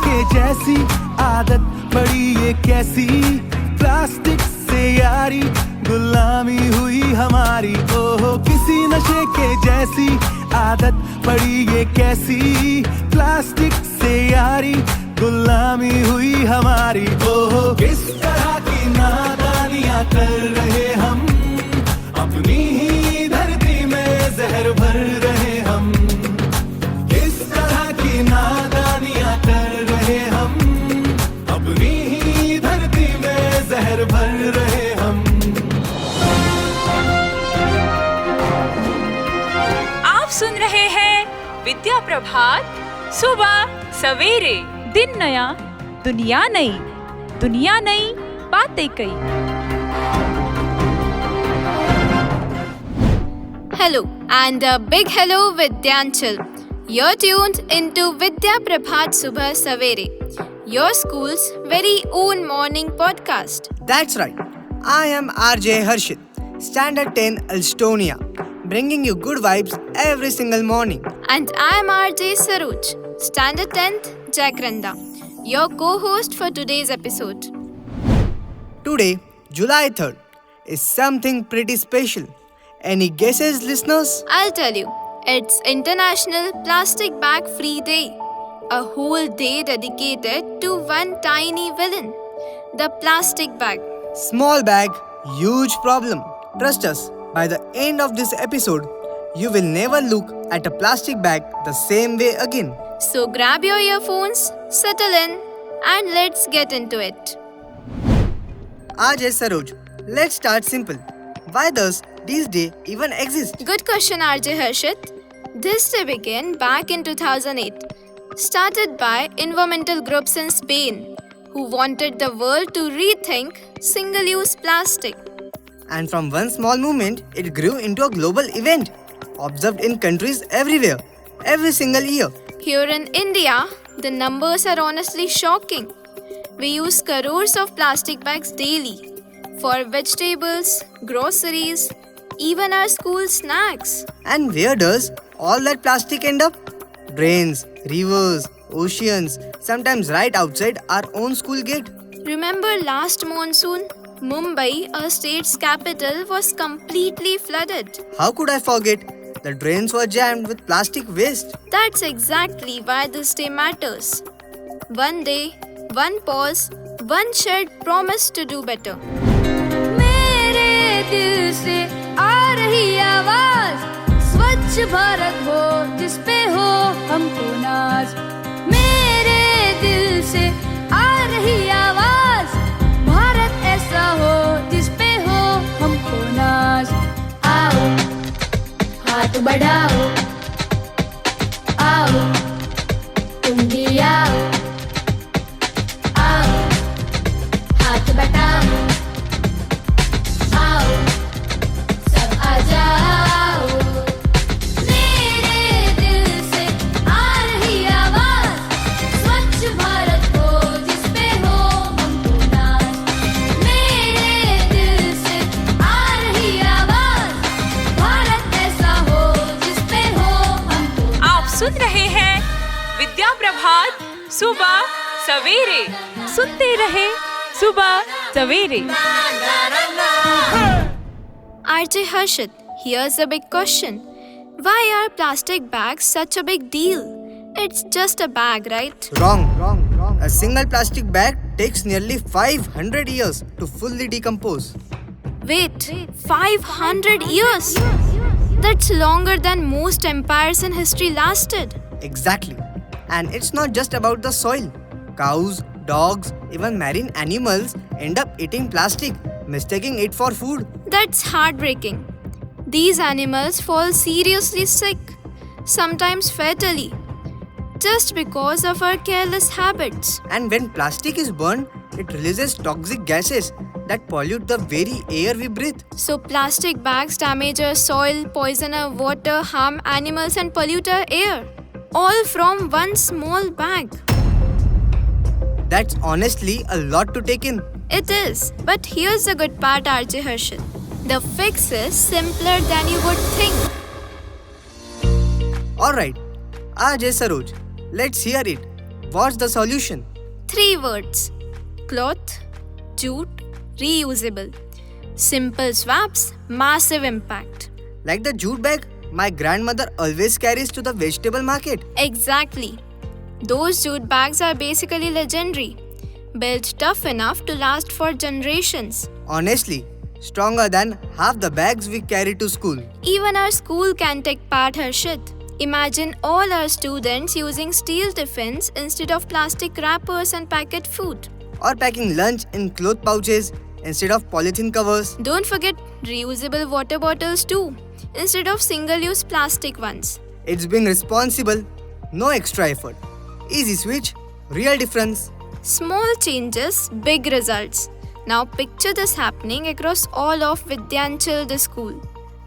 के जैसी आदत पड़ी ये कैसी, प्लास्टिक से यारी गुलामी हुई हमारी। ओहो किसी नशे के जैसी आदत पड़ी ये कैसी, प्लास्टिक से यारी गुलामी हुई हमारी। ओहो किस तरह की नादानियां कर रहे हम, अपनी ही धरती में जहर भर रहे हम। किस तरह की नादानियां कर रहे हम, अपनी ही धरती में जहर भर रहे हम। आप सुन रहे हैं विद्या प्रभात सुबह सवेरे। दिन नया दुनिया नई, दुनिया नई बातें कई। Hello and a big hello Vidyanchal. You're tuned into Vidya Prabhat Subha Savere, your school's very own morning podcast. That's right. I am RJ Harshit, Standard 10 Alstonia, bringing you good vibes every single morning. And I'm RJ Saroj, Standard 10th Jacaranda, your co-host for today's episode. Today, July 3rd, is something pretty special. Any guesses, listeners? I'll tell you, it's International Plastic Bag Free Day, a whole day dedicated to one tiny villain, the plastic bag. Small bag, huge problem. Trust us, by the end of this episode, you will never look at a plastic bag the same way again. So grab your earphones, settle in, and let's get into it. RJ Saroj, let's start simple. Why does this day even exist? Good question, RJ Harshit. This day began back in 2008, started by environmental groups in Spain who wanted the world to rethink single-use plastic. And from one small movement, it grew into a global event, observed in countries everywhere, every single year. Here in India, the numbers are honestly shocking. We use crores of plastic bags daily for vegetables, groceries, even our school snacks. And where does all that plastic end up? Drains, rivers, oceans, sometimes right outside our own school gate. Remember last monsoon? Mumbai, our state's capital, was completely flooded. How could I forget? The drains were jammed with plastic waste. That's exactly why this day matters. One day, one pause, one shared promise to do better. मेरे दिल से आ रही आवाज, स्वच्छ भारत हो जिस पे हो हमको नाज। मेरे दिल से आ रही आवाज, भारत ऐसा हो जिस पे हो हमको नाज। आओ हाथ बढ़ाओ, आओ तुम भी आओ, आओ हाथ बढ़ाओ, आओ सब आ जाओ। मेरे दिल से आ रही आवाज, स्वच्छ भारत हो जिस पे हो हमको नाज। मेरे दिल से आ रही आवाज, भारत ऐसा हो जिस पे हो हमको। आप सुन रहे हैं विद्या प्रभात सुबह सवेरे। सुनते रहे सुबह सवेरे। RJ Harshit, here's a big question. Why are plastic bags such a big deal? It's just a bag, right? Wrong. A single plastic bag takes nearly 500 years to fully decompose. Wait, 500 years? That's longer than most empires in history lasted. Exactly. And it's not just about the soil. Cows, dogs, even marine animals end up eating plastic, mistaking it for food. That's heartbreaking. These animals fall seriously sick, sometimes fatally, just because of our careless habits. And when plastic is burned, it releases toxic gases that pollute the very air we breathe. So plastic bags damage our soil, poison our water, harm animals and pollute our air. All from one small bag. That's honestly a lot to take in. It is. But here's the good part, RJ Harshit. The fix is simpler than you would think. Alright, RJ Saroj, let's hear it. what's the solution? 3 words: cloth, jute, reusable. Simple swaps, massive impact. Like the jute bag my grandmother always carries to the vegetable market. Exactly. Those jute bags are basically legendary, built tough enough to last for generations. Honestly, stronger than half the bags we carry to school. Even our school can take part, Harshit. Imagine all our students using steel tiffins instead of plastic wrappers and packet food. Or packing lunch in cloth pouches instead of polythene covers. Don't forget reusable water bottles too, instead of single-use plastic ones. It's being responsible, no extra effort. Easy switch, real difference. Small changes, big results. Now picture this happening across all of Vidyanchal, the school.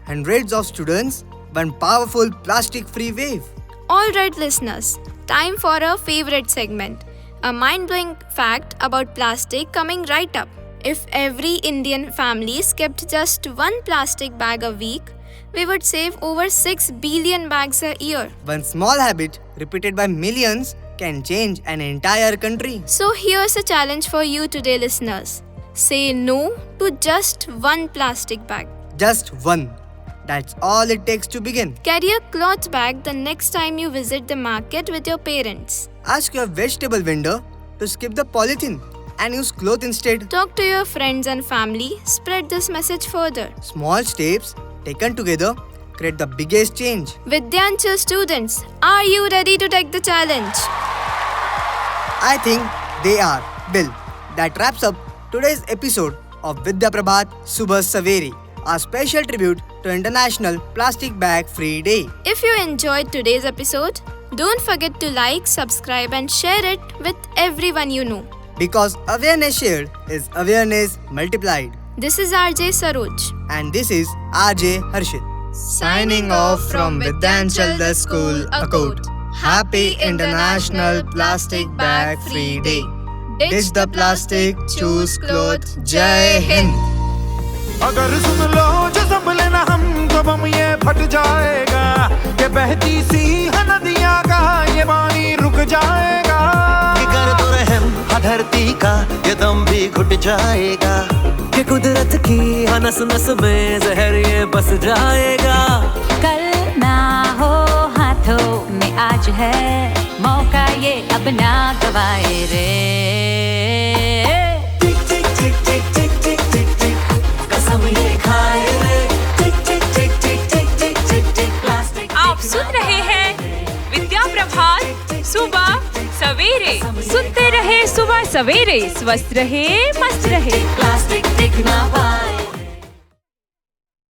Hundreds of students, one powerful plastic-free wave. Alright listeners, time for our favorite segment. A mind-blowing fact about plastic coming right up. If every Indian family kept just one plastic bag a week, we would save over 6 billion bags a year. One small habit repeated by millions can change an entire country. So here's a challenge for you today, listeners. Say no to just one plastic bag. Just one. That's all it takes to begin. Carry a cloth bag the next time you visit the market with your parents. Ask your vegetable vendor to skip the polythene and use cloth instead. Talk to your friends and family. Spread this message further. Small steps taken together create the biggest change. Vidyanchal students, are you ready to take the challenge? I think they are. Bill, that wraps up today's episode of Vidya Prabhat Subha Saveri, a special tribute to International Plastic Bag Free Day. If you enjoyed today's episode, don't forget to like, subscribe and share it with everyone you know. Because awareness shared is awareness multiplied. This is RJ Saroj. And this is RJ Harshit. Signing off from Vidyanchal the School, a quote. Happy International Plastic Bag Free Day. Ditch the plastic, choose cloth. Jai Hind. अगर सुन लो जो संभले ना हम तो बम ये फट जाएगा ये बहती सी है नदियाँ का ये पानी रुक जाएगा कि कर तो रहम धरती का ये दम भी घुट जाएगा कि कुदरत की नस नस में जहर ये बस जाएगा कल ना हो हाथों में आज है मौका ये अब ना गवाए रे टिक टिक टिक टिक टिक टिक टिक टिक कसम ये खाए रे टिक टिक टिक टिक टिक टिक टिक टिक प्लास्टिक आप सुन रहे हैं विद्या प्रभात सुबह सवेरे। सुनते रहे सुबह सवेरे, स्वस्थ रहे मस्त रहे। प्लास्टिक दिखना